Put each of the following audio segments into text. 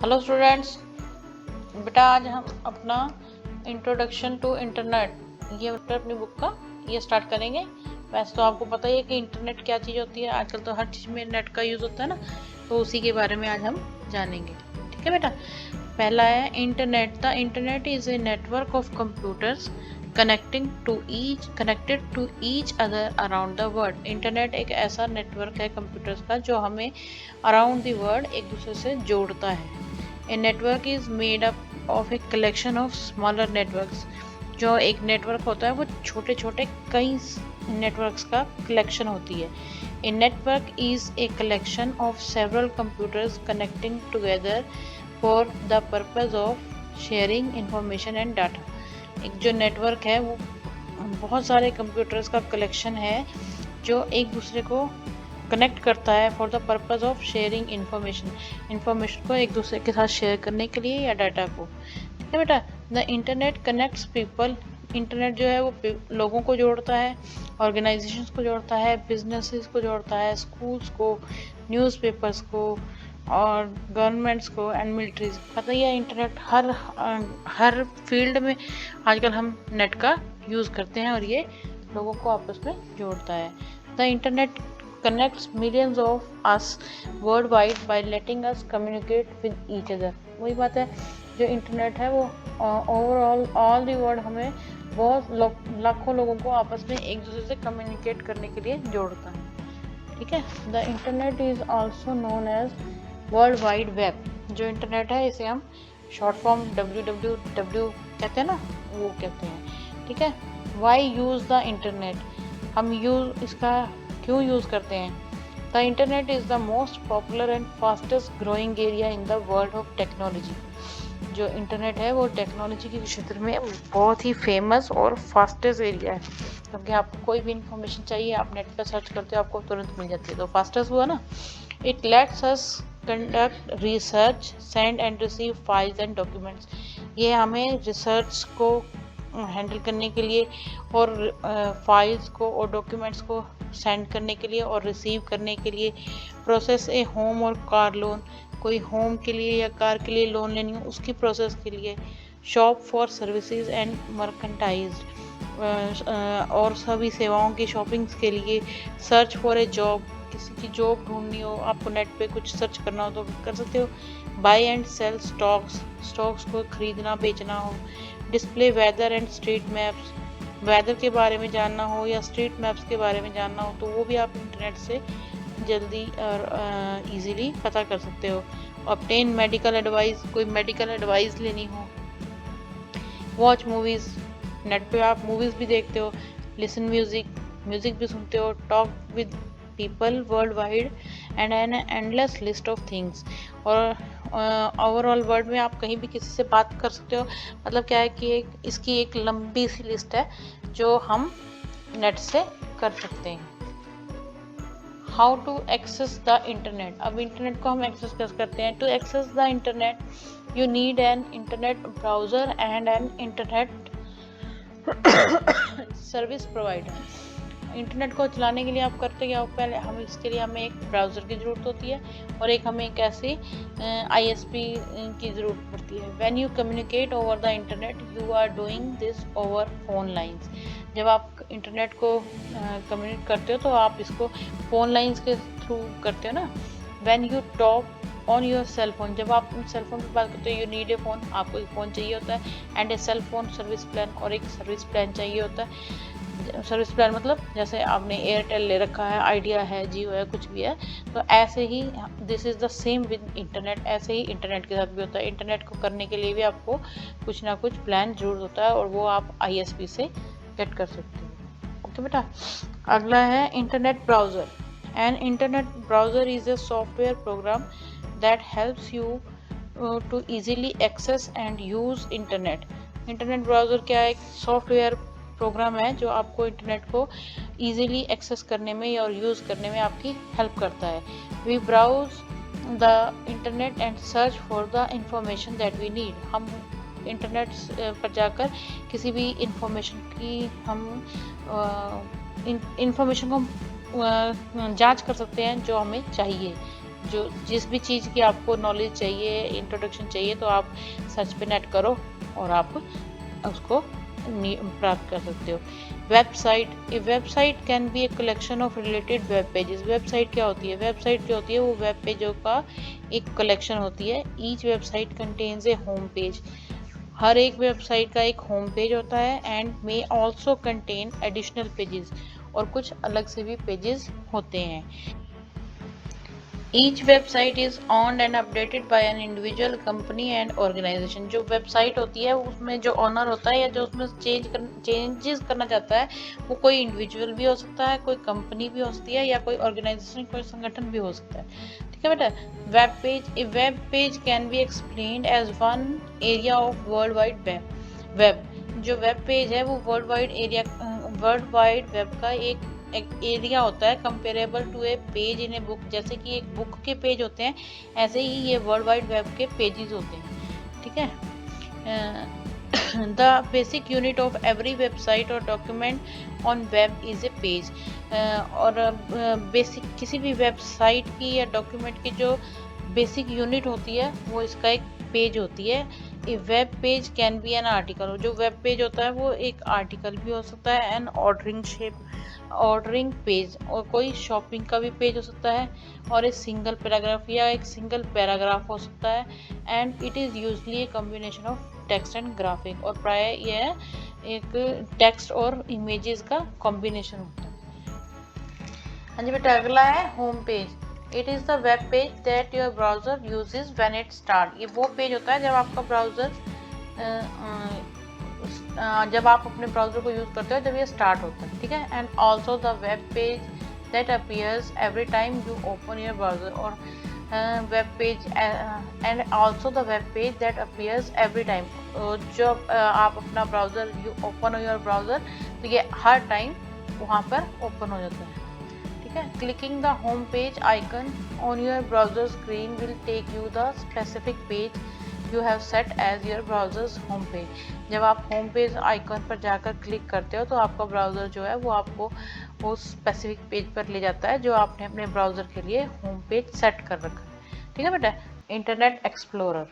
Hello students, बेटा आज हम अपना इंट्रोडक्शन टू इंटरनेट ये अपनी बुक का ये स्टार्ट करेंगे। वैसे तो आपको पता ही है कि इंटरनेट क्या चीज़ होती है। आजकल तो हर चीज़ में नेट का यूज़ होता है ना, तो उसी के बारे में आज हम जानेंगे। ठीक है बेटा। पहला है internet. The internet is a network of computers connected to each other around the world. Internet एक ऐसा नेटवर्क है कंप्यूटर्स का जो हमें अराउंड द वर्ल्ड एक दूसरे से जोड़ता है। A network is made up of a collection of smaller networks। जो एक नेटवर्क होता है वो छोटे छोटे कई नेटवर्क्स का कलेक्शन होती है। A network is a collection of several computers connecting together for the purpose of sharing information and data। एक जो नेटवर्क है वो बहुत सारे कंप्यूटर्स का कलेक्शन है जो एक दूसरे को कनेक्ट करता है for the purpose of sharing information को एक दूसरे के साथ शेयर करने के लिए या डाटा को। ठीक है बेटा। The internet connects people. Internet जो है वो लोगों को जोड़ता है, ऑर्गेनाइजेशंस को जोड़ता है, बिजनेसेस को जोड़ता है, स्कूल्स को, न्यूज़पेपर्स को और गवर्नमेंट्स को एंड मिलिट्रीज। पता ही है इंटरनेट हर फील्ड में आजकल हम नेट का यूज़ करते हैं और ये लोगों को आपस में जोड़ता है। The internet connects millions of us worldwide by letting us communicate with each other। वही बात है, जो इंटरनेट है वो ओवरऑल ऑल द वर्ल्ड हमें बहुत लाखों लोगों को आपस में एक दूसरे से कम्युनिकेट करने के लिए जोड़ता है। ठीक है। The internet is also known as world wide web. जो इंटरनेट है इसे हम शॉर्ट फॉर्म www कहते हैं ना, वो कहते हैं। ठीक है। Why use the internet. हम इसका क्यों यूज़ करते हैं। The internet is the most popular and fastest growing area in the world of technology. जो इंटरनेट है वो टेक्नोलॉजी के क्षेत्र में बहुत ही फेमस और फास्टेस्ट एरिया है, क्योंकि आपको कोई भी इंफॉर्मेशन चाहिए आप नेट पर सर्च करते हो आपको तुरंत मिल जाती है, तो फास्टेस्ट हुआ ना। It let's us conduct research, send and receive files and documents. ये हमें रिसर्च को हैंडल करने के लिए और फाइल्स को और डॉक्यूमेंट्स को सेंड करने के लिए और रिसीव करने के लिए, प्रोसेस ए होम और कार लोन, कोई होम के लिए या कार के लिए लोन लेनी हो उसकी प्रोसेस के लिए, शॉप फॉर सर्विसेज एंड मर्केंटाइज्ड और सभी सेवाओं की शॉपिंग के लिए, सर्च फॉर ए जॉब, किसी की जॉब ढूंढनी हो आपको नेट पे कुछ सर्च करना हो तो कर सकते हो, बाय एंड सेल स्टॉक्स को खरीदना बेचना हो, display weather and street maps, weather के बारे में जानना हो या स्ट्रीट मैप्स के बारे में जानना हो तो वो भी आप इंटरनेट से जल्दी और इजीली पता कर सकते हो। ऑब्टेन मेडिकल एडवाइस, कोई मेडिकल एडवाइस लेनी हो, वॉच मूवीज़, नेट पे आप मूवीज़ भी देखते हो, लिसन म्यूज़िक भी सुनते हो, talk with people world wide and an endless list of things. और ओवरऑल वर्ल्ड में आप कहीं भी किसी से बात कर सकते हो। मतलब क्या है कि इसकी एक लंबी सी लिस्ट है जो हम नेट से कर सकते हैं। How to access the internet. अब इंटरनेट को हम एक्सेस कैसे करते हैं। To access the internet you need an internet browser and an internet service provider. Internet को चलाने के लिए आप करते क्या हो, पहले इसके लिए हमें एक ब्राउज़र की ज़रूरत होती है और एक हमें एक ऐसी ISP की ज़रूरत पड़ती है। When you communicate over the internet you are doing this over phone lines. जब आप इंटरनेट को कम्युनिकेट करते हो तो आप इसको फ़ोन लाइंस के थ्रू करते हो ना। When you talk on your cell phone, जब आप सेल फोन पर बात करते हो यू नीड ए फ़ोन, आपको एक फ़ोन चाहिए होता है, and a cell phone service plan, और एक सर्विस प्लान चाहिए होता है। सर्विस प्लान मतलब जैसे आपने एयरटेल ले रखा है, आइडिया है, जियो है, कुछ भी है, तो ऐसे ही this is the same with internet. ऐसे ही इंटरनेट के साथ भी होता है। इंटरनेट को करने के लिए भी आपको कुछ ना कुछ प्लान जरूर होता है और वो आप ISP से गेट कर सकते हो। ओके बेटा। अगला है internet browser. An internet browser is a software program that helps you to easily access and use internet. Internet browser क्या है, एक सॉफ्टवेयर प्रोग्राम है जो आपको इंटरनेट को इजीली एक्सेस करने में और यूज़ करने में आपकी हेल्प करता है। We browse the internet and search for the information that we need. हम इंटरनेट पर जाकर किसी भी इंफॉर्मेशन की हम इंफॉर्मेशन को जांच कर सकते हैं जो हमें चाहिए। जो जिस भी चीज़ की आपको नॉलेज चाहिए, इंट्रोडक्शन चाहिए, तो आप सर्च पे नेट करो और आप उसको प्राप्त कर सकते हो। Website, A website can be a collection of related web pages. Website क्या होती है? वेबसाइट जो होती है वो वेब पेजों का एक कलेक्शन होती है। ईच वेबसाइट कंटेन्स ए होम पेज। हर एक वेबसाइट का एक होम पेज होता है and may also contain additional pages, और कुछ अलग से भी पेजेस होते हैं। Each website is owned and updated by an individual company and organization। जो वेबसाइट होती है उसमें जो ऑनर होता है या जो उसमें चेंजेस करना चाहता है वो कोई इंडिविजुअल भी हो सकता है, कोई कंपनी भी हो सकती है, या कोई ऑर्गेनाइजेशन, कोई संगठन भी हो सकता है। ठीक है बेटा। Web page, a web page can be explained as one area of world wide web. जो वेब पेज है वो वर्ल्ड वाइड वेब का एक एरिया होता है, comparable to a page in a book. जैसे कि एक बुक के पेज होते हैं, ऐसे ही ये वर्ल्ड वाइड वेब के पेजेस होते हैं। ठीक है। The basic unit of every website और document on web is a page. और बेसिक किसी भी वेबसाइट की या डॉक्यूमेंट की जो बेसिक यूनिट होती है वो इसका एक पेज होती है। A web page can be an article. जो वेब पेज होता है वो एक आर्टिकल भी हो सकता है, एन ऑर्डरिंग पेज, और कोई शॉपिंग का भी पेज हो सकता है, और एक सिंगल पैराग्राफ या एक सिंगल पैराग्राफ हो सकता है। And it is usually a combination of text and graphic. और प्राय यह एक टेक्स्ट और इमेजेस का कॉम्बिनेशन होता है। हाँ जी बेटा, अगला है home page. It is the web page that your browser uses when it start. ये वो पेज होता है जब आपका ब्राउज़र जब आप अपने ब्राउज़र को यूज़ करते हो, जब ये स्टार्ट होता है। ठीक है। And also the web page that appears every time you open your browser. और web page and also the web page that appears every time. जब आप अपना ब्राउज़र ओपन हो योर ब्राउज़र, तो ये हर टाइम वहाँ पर ओपन हो जाता है। ठीक है। Clicking the home page icon on your browser screen will take you the specific page you have set as your browser's home page. जब आप होम पेज आइकन पर जाकर क्लिक करते हो तो आपका ब्राउज़र जो है वो आपको उस स्पेसिफिक पेज पर ले जाता है जो आपने अपने ब्राउज़र के लिए होम पेज सेट कर रखा है। ठीक है बेटा। Internet explorer,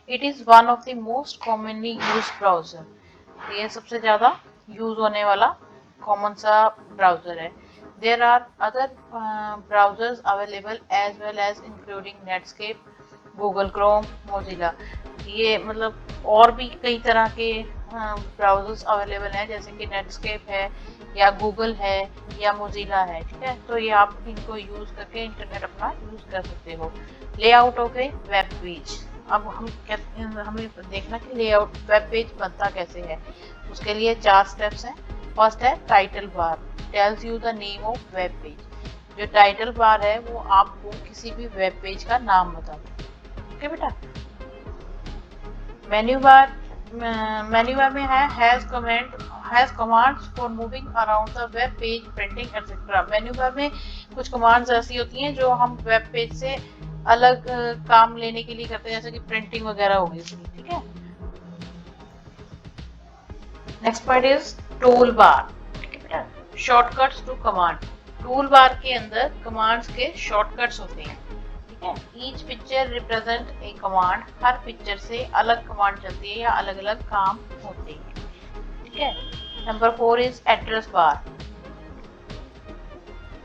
it is one of the most commonly use browser. ये सबसे ज़्यादा यूज़ होने वाला कॉमन सा ब्राउज़र है। There are other browsers available as well as including Netscape, Google Chrome, Mozilla। ये मतलब और भी कई तरह के ब्राउजर्स अवेलेबल हैं, जैसे कि नेटस्केप है या गूगल है या मोजिला है। ठीक है। तो ये आप इनको यूज़ करके इंटरनेट अपना यूज़ कर सकते हो। Layout of a web page. अब हमें देखना कि लेआउट वेब पेज बनता कैसे है। उसके लिए 4 स्टेप्स हैं। फर्स्ट है title bar, tells you the name of web page. जो टाइटल बार है वो आपको किसी भी वेब पेज का नाम बताता है। ओके बेटा। मेन्यू बार में है has commands for moving around the web page, printing etcetera. Menu bar में कुछ कमांड्स ऐसी होती हैं जो हम वेब पेज से अलग काम लेने के लिए करते हैं, जैसे कि प्रिंटिंग वगैरह होगी। ठीक है। Next point is toolbar, shortcuts to command. Toolbar के अंदर कमांड्स के शॉर्टकट्स होते हैं। ठीक है। Each picture represent a command. हर पिक्चर से अलग कमांड चलती है या अलग अलग काम होते हैं। ठीक है। Number 4 is address bar.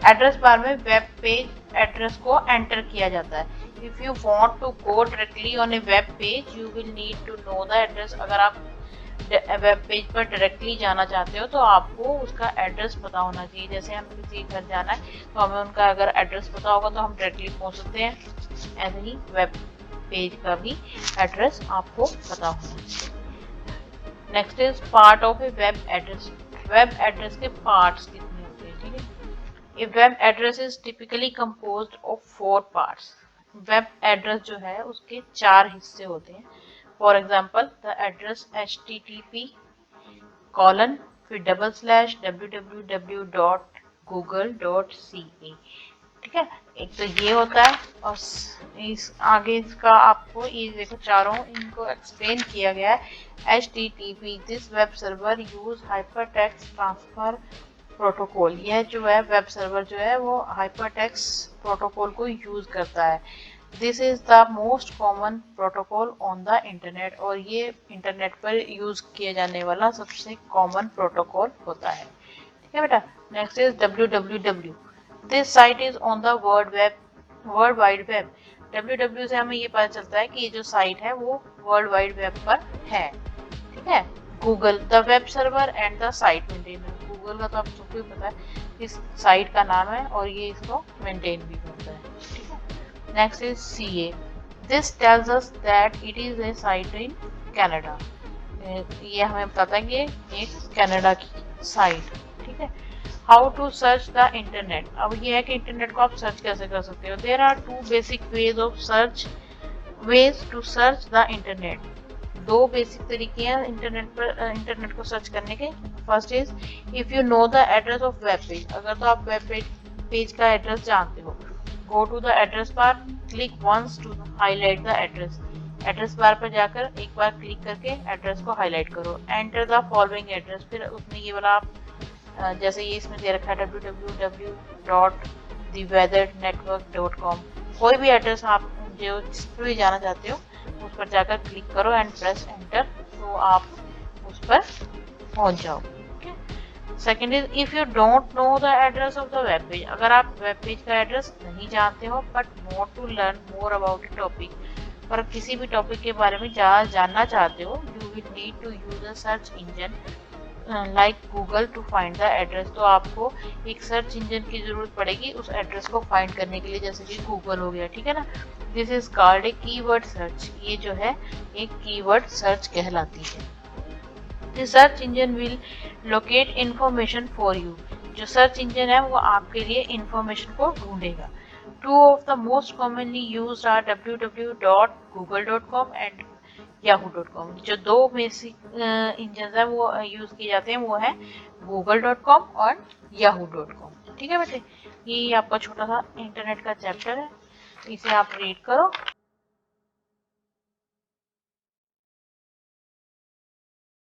Address bar में वेब पेज एड्रेस को एंटर किया जाता है। If you want to go directly on a web page you will need to know the address. अगर आप वेब पेज पर डायरेक्टली जाना चाहते हो तो आपको उसका एड्रेस पता होना चाहिए। जैसे हम किसी घर जाना है तो हमें उनका अगर एड्रेस पता होगा तो हम डायरेक्टली पहुंच सकते हैं, ऐसे ही वेब पेज का भी एड्रेस आपको पता होना चाहिए। Next is part of a web address. Web address के पार्ट्स कितने होते हैं। ठीक है। A web address is typically composed of 4 parts. Web address जो है उसके 4 हिस्से होते हैं। For example the address http colon फिर www.google.ca। ठीक है। एक तो ये होता है, और इस आगे इसका आपको ये देखो चारों इनको एक्सप्लेन किया गया है। http this web server use hypertext transfer protocol, यह जो है वेब सर्वर जो है वो हाइपरटेक्स्ट प्रोटोकॉल को यूज करता है। This is the most common protocol on the internet, और ये इंटरनेट पर यूज किया जाने वाला सबसे कॉमन प्रोटोकॉल होता है। ठीक है बेटा। Next is www। This site is on the world wide web. www से हमें ये पता चलता है कि ये जो साइट है वो वर्ल्ड वाइड वेब पर है। ठीक है। Google, the web server and the site maintainer. Google का तो आप सबको ही पता है, इस साइट का नाम है और ये इसको मेंटेन भी करता है। ठीक है। Next is CA। This tells us that it is a site in Canada. ये हमें बताता है कि एक कनाडा की साइट। ठीक है। How to search the internet. अब ये है कि इंटरनेट को आप सर्च कैसे कर सकते हो। There are two basic ways to search the internet. दो बेसिक तरीके हैं इंटरनेट को सर्च करने के। First is if you know the address of web page. अगर तो आप वेब पेज का एड्रेस जानते हो, go to the address bar, click once to highlight the address. Address bar पर जाकर एक बार क्लिक करके एड्रेस को हाईलाइट करो। एंटर द फॉलोइंग एड्रेस, फिर उसमें ये वाला आप जैसे ये इसमें दे रखा है www.theweathernetwork.com। कोई भी एड्रेस आप जो जिस पर भी जाना चाहते हो उस पर जाकर क्लिक करो एंड प्रेस एंटर, तो आप उस पर पहुंच जाओ। Second is if you don't know the address of the web page. अगर आप वेब पेज का एड्रेस नहीं जानते हो but want to learn more about the topic, पर किसी भी टॉपिक के बारे में जानना चाहते हो, you will need to use a search engine like Google to find the address. तो आपको एक सर्च इंजन की जरूरत पड़ेगी उस एड्रेस को फाइंड करने के लिए, जैसे कि गूगल हो गया। ठीक है ना। This is called a keyword search. ये जो है एक कीवर्ड सर्च कहलाती है। The search engine will locate information for you. जो सर्च इंजन है वो आपके लिए इंफॉर्मेशन को ढूंढेगा। Two of the most commonly used are www.google.com and yahoo.com। जो दो बेसिक इंजन है वो यूज किए जाते हैं वो है google.com और yahoo.com। ठीक है बेटे। ये आपका छोटा सा इंटरनेट का चैप्टर है, इसे आप रीड करो